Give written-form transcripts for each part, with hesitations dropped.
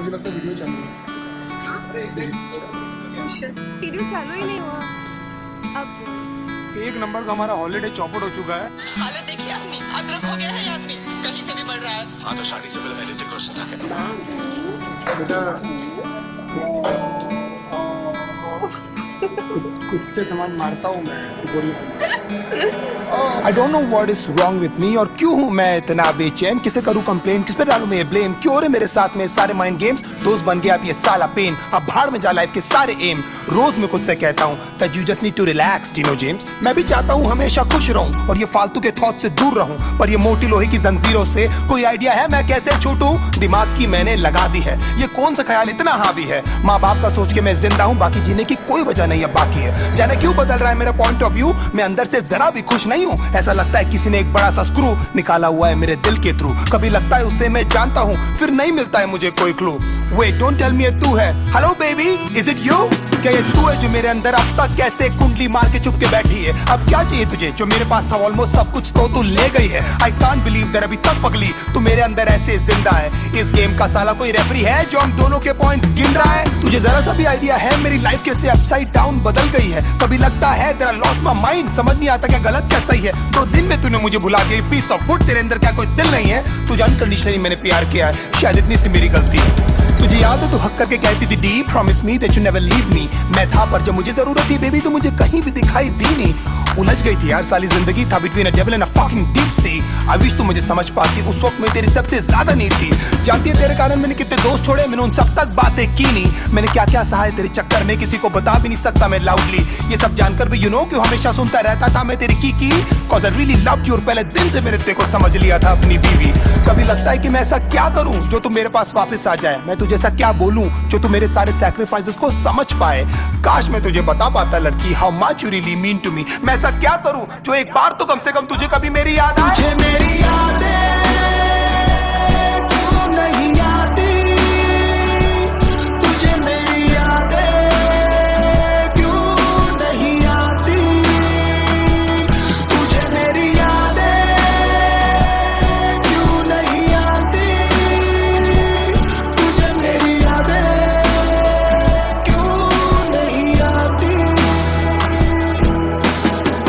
मुझे लगता है वीडियो चालू है। वीडियो चालू ही नहीं हुआ। अब एक नंबर का हमारा हॉलीडे चौपट हो चुका है। हालत देखिए अपनी, अदरक हो गया है ये आदमी, कहीं से भी बढ़ रहा है। हाँ तो शादी से पहले मैंने तेरे को सुना है। बेटा कुत्ते समान मारता हूँ मैं, ऐसी बोली। I don't know what is wrong with me और क्यों हूँ मैं इतना बेचैन, किसे करूँ कंप्लेन, किस पे डालूं मैं ब्लेम, क्यों रे मेरे साथ में सारे माइंड गेम्स, दोस्त बन गया अब ये साला पेन, अब भाड़ में जा लाइफ के सारे एम, रोज मैं खुद से कहता हूँ that you just need to relax, Tino James. मैं भी चाहता हूँ हमेशा खुश रहूँ और ये फालतू के थॉट से दूर रहूँ, पर ये मोटी लोहे की जंजीरों से कोई आइडिया है मैं कैसे छूटूं, दिमाग की मैंने लगा दी है, ये कौन सा ख्याल इतना हावी है, माँ बाप का सोच के मैं जिंदा हूँ, बाकी जीने की कोई वजह नहीं अब बाकी है, जाने क्यों बदल रहा है मेरा पॉइंट ऑफ व्यू, मैं अंदर से जरा भी खुश नहीं हूँ, ऐसा लगता है किसी ने एक बड़ा सा स्क्रू निकाला हुआ है मेरे दिल के थ्रू, कभी लगता है उसे मैं जानता हूँ फिर नहीं मिलता है मुझे कोई clue, wait don't tell me ये तू है, hello baby is it you, क्या ये तू है जो मेरे अंदर अब तक कैसे कुंडली मार के चुप के बैठी है, अब क्या चाहिए तुझे, जो मेरे पास था ऑलमोस्ट सब कुछ तो तू ले गई है, आई कांट बिलीव दैट अभी तक पगली तू मेरे अंदर ऐसे जिंदा है, इस गेम का साला कोई रेफरी है जो हम दोनों के पॉइंट गिन रहा है, तुझे जरा सा भी आइडिया है मेरी लाइफ कैसे अपसाइड डाउन बदल गई है, कभी लगता है तेरा लॉस्ट माय माइंड, समझ नहीं आता क्या गलत क्या सही है, 2 दिन में तूने मुझे भुला के पीस ऑफ फूड, तेरे अंदर क्या कोई दिल नहीं है, तुझे अनकंडीशनली मैंने प्यार किया है, शायद इतनी सी मेरी गलती है, तुझे याद है तू हक करके कहती थी D promise me that you never leave me, मैं था पर जब मुझे जरूरत थी बेबी तो मुझे कहीं भी दिखाई दी नहीं, उलझ गई थी यार साली जिंदगी, था between a devil and a fucking deep sea, I wish तू मुझे समझ पाती, उस वक्त में तेरी सबसे ज्यादा नीड थी, जानती है तेरे कारण मैंने कितने दोस्त छोड़े, मैंने उन सब तक बातें की नहीं, मैंने क्या क्या सहा है तेरे चक्कर में, किसी को बता भी नहीं सकता मैं लाउडली, ये सब जानकर भी यू नो क्यों हमेशा सुनता रहता था मैं तेरी की cause I really loved you और पहले दिन से मैंने तेरे को समझ लिया था अपनी बीवी, कभी लगता है कि मैं ऐसा क्या करूं जो तू मेरे पास वापस आ जाए, मैं तुझे ऐसा क्या बोलूं जो तू मेरे सारे सैक्रिफाइसेस को समझ पाए, काश मैं तुझे बता पाता लड़की how much you really mean to me, मैं ऐसा क्या करूं जो एक बार तो कम से कम तुझे कभी मेरी याद आए, तुझे मेरी यादें क्यों नहीं आती, तुझे मेरी यादें क्यों नहीं आती, तुझे मेरी यादें क्यों नहीं आती, तुझे मेरी यादें क्यों नहीं आती।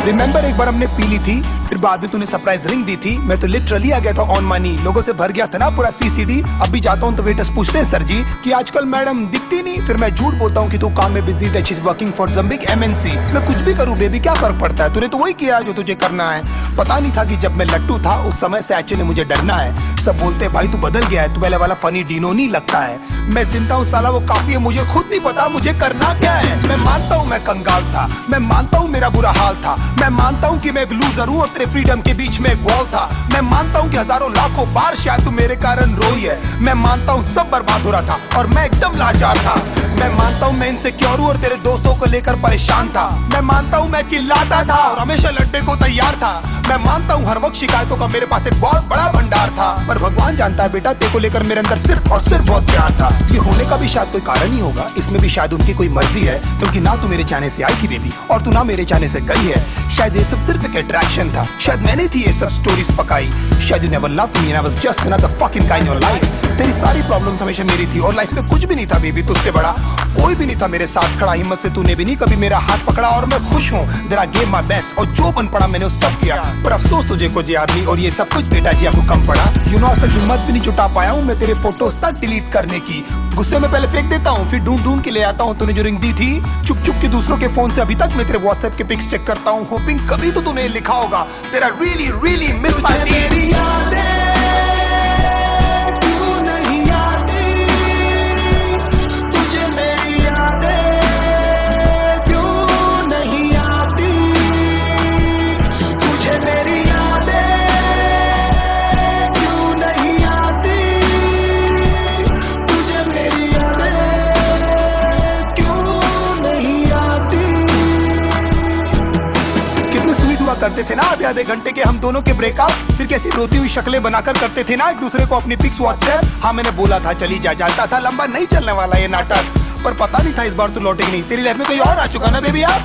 रिमेंबर एक बार हमने पी ली थी, फिर बाद में तूने सरप्राइज रिंग दी थी, मैं तो लिटरली आ गया था ऑन मनी, लोगों से भर गया था ना पूरा सीसीडी, अभी जाता हूँ तो वेटर्स पूछते हैं सर जी कि आजकल मैडम दिखती नहीं, फिर मैं झूठ बोलता हूँ कि तू काम में busy that she is working for some big MNC, मैं कुछ भी करूँ बेबी क्या फर्क पड़ता है, तूने तो वही किया जो तुझे करना है, पता नहीं था कि जब मैं लट्टू था उस समय से एक्चुअली मुझे डरना है, सब बोलते भाई तू बदल गया है, तू पहले वाला फनी डीनो नहीं लगता है, मैं जिंदा हूँ साला वो काफी है, मुझे खुद नहीं पता मुझे करना क्या है, मैं मानता हूँ मैं कंगाल था, मैं मानता हूँ मेरा बुरा हाल था, मैं मानता हूँ कि मैं एक लूजर हूँ और तेरे फ्रीडम के बीच में एक वॉल था, मैं मानता हूँ कि हजारों लाखों बार शायद तू मेरे कारण रोई है, मैं मानता हूँ सब बर्बाद हो रहा था और मैं एकदम लाचार था, मैं मानता हूँ मैं इनसिक्योर हूँ और तेरे दोस्तों को लेकर परेशान था, मैं मानता हूँ मैं चिल्लाता था और हमेशा लड़ने को तैयार था, मैं मानता हूँ हर वक्त शिकायतों का मेरे पास एक बहुत बड़ा भंडार था, पर भगवान जानता है बेटा तेरे को लेकर मेरे अंदर सिर्फ और सिर्फ बहुत प्यार था, ये होने का भी शायद कोई कारण ही होगा, इसमें भी शायद उनकी कोई मर्जी है, क्योंकि ना तू मेरे चाहने से आई थी बेबी और तू ना मेरे चाहने से गई है, शायद ये सब सिर्फ एक अट्रैक्शन था, शायद मैंने थी ये सब स्टोरीज पकाई, शायद you never loved me and I was just another fucking guy in your life, तेरी सारी प्रॉब्लम्स हमेशा मेरी थी और लाइफ में कुछ भी नहीं था बेबी तुझसे बड़ा, कोई भी नहीं था मेरे साथ खड़ा, हिम्मत से तूने भी नहीं कभी मेरा हाथ पकड़ा और मैं खुश हूँ there I gave my best और जो बन पड़ा मैंने वो सब किया, पर अफसोस तुझे कुछ याद नहीं और ये सब कुछ बेटा जी आपको कम पड़ा, यू नो आज तक हिम्मत भी नहीं जुटा पाया हूँ मैं तेरे फोटोज तक डिलीट करने की, गुस्से में पहले फेंक देता हूँ फिर ढूंढ ढूंढ के ले आता हूँ, तूने जो रिंग दी थी चुप चुप के दूसरों के फोन से अभी तक मैं तेरे व्हाट्सएप के पिक्स चेक करता हूँ, होपिंग कभी तो तूने लिखा होगा तेरा रियली रियली मिस माय मेरी यादें क्यों नहीं आती, तुझे मेरी यादें क्यों नहीं आती, तुझे मेरी यादें क्यों नहीं आती, तुझे मेरी यादें क्यों नहीं आती। कितने स्वीट हुआ करते थे ना आधे घंटे के हम दोनों के ब्रेकअप, फिर कैसी रोती हुई शक्लें बनाकर करते थे ना एक दूसरे को अपनी पिक्स व्हाट्सएप, हाँ मैंने बोला था चली जा, जानता था लंबा नहीं चलने वाला ये नाटक, पर पता नहीं था इस बार तो लौटेगी नहीं, तेरी लाइफ में कोई और आ चुका ना बेबी यार,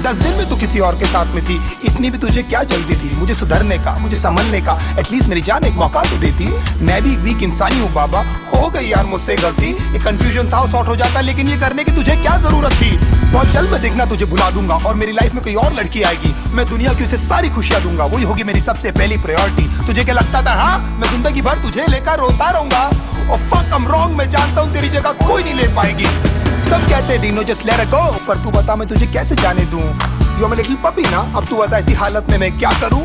10 दिन में तू किसी और के साथ में थी, इतनी भी तुझे क्या जल्दी थी मुझे सुधरने का, मुझे संभलने का, एटलीस्ट मेरी जान एक मौका तो देती। मैं भी वीक इंसान ही हूँ बाबा, हो गई यार मुझसे गलती, ये कंफ्यूजन था सॉर्ट हो जाता, लेकिन ये करने की तुझे क्या जरूरत थी। बहुत जल्द मैं देखना तुझे भुला दूंगा और मेरी लाइफ में कोई और लड़की आएगी, मैं दुनिया की उसे सारी खुशियां दूंगा, वही होगी मेरी सबसे पहली प्रायोरिटी। तुझे क्या लगता था हाँ मैं जिंदगी भर तुझे लेकर रोता रहूंगा? और फक I'm wrong, मैं जानता हूँ तेरी जगह कोई नहीं ले पाएगी। सब कहते हैं Dino just let it go, पर तू बता मैं तुझे कैसे जाने दूं? You are my little puppy ना, अब तू बता ऐसी हालत में मैं क्या करूं?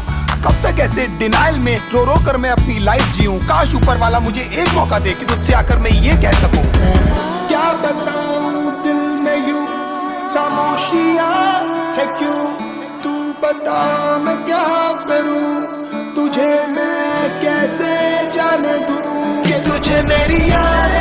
कब तक ऐसे डिनाइल में रो रो कर मैं अपनी लाइफ जीऊं? काश ऊपर वाला मुझे एक मौका दे कि तुझसे आकर मैं ये कह सकूं। क्या बताऊं दिल में यूं खामोशियां है क्यों? तू बता मैं क्या करूं? तुझे मैं कैसे जाने दूं कि तुझे मेरी याद